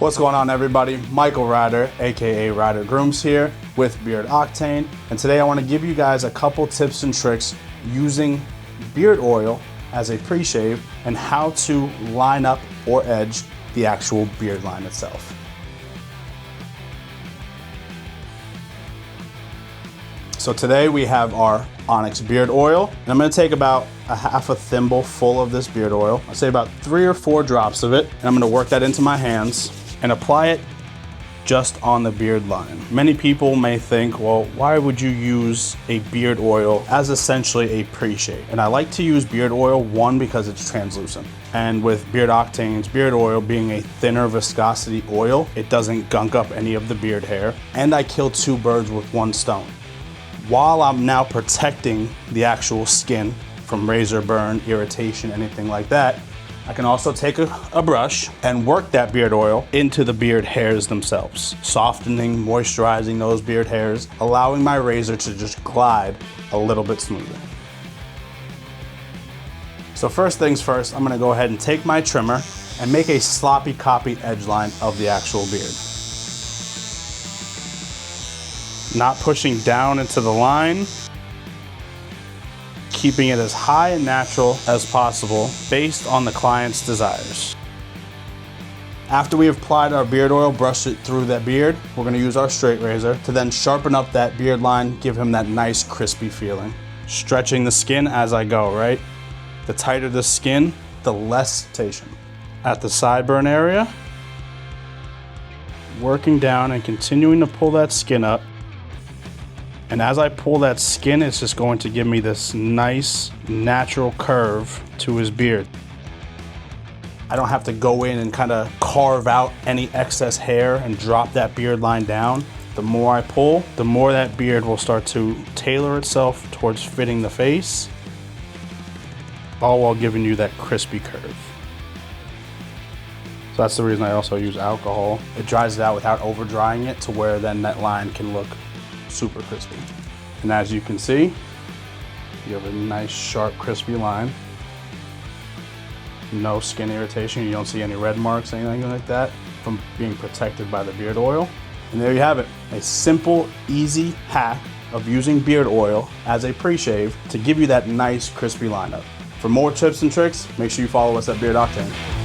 What's going on, everybody? Michael Ryder, aka Ryder Grooms here with Beard Octane, and today I want to give you guys a couple tips and tricks using beard oil as a pre-shave and how to line up or edge the actual beard line itself. So today we have our Onyx beard oil, and I'm going to take about a half a thimble full of this beard oil. I'll say about 3 or 4 drops of it, and I'm going to work that into my hands and apply it just on the beard line. Many people may think, well, why would you use a beard oil as essentially a pre-shave? And I like to use beard oil, one, because it's translucent. And with Beard Octane's beard oil being a thinner viscosity oil, it doesn't gunk up any of the beard hair. And I kill 2 birds with 1 stone. While I'm now protecting the actual skin from razor burn, irritation, anything like that, I can also take a brush and work that beard oil into the beard hairs themselves, softening, moisturizing those beard hairs, allowing my razor to just glide a little bit smoother. So first things first, I'm gonna go ahead and take my trimmer and make a sloppy copy edge line of the actual beard. Not pushing down into the line, keeping it as high and natural as possible based on the client's desires. After we have applied our beard oil, brush it through that beard, we're gonna use our straight razor to then sharpen up that beard line, give him that nice crispy feeling. Stretching the skin as I go, right? The tighter the skin, the less irritation. At the sideburn area, working down and continuing to pull that skin up. And as I pull that skin, it's just going to give me this nice, natural curve to his beard. I don't have to go in and kind of carve out any excess hair and drop that beard line down. The more I pull, the more that beard will start to tailor itself towards fitting the face, all while giving you that crispy curve. So that's the reason I also use alcohol. It dries it out without over drying it to where then that line can look super crispy. And as you can see, you have a nice sharp crispy line. No skin irritation, you don't see any red marks, anything like that from being protected by the beard oil. And there you have it, a simple, easy hack of using beard oil as a pre-shave to give you that nice crispy lineup. For more tips and tricks, make sure you follow us at Beard Octane.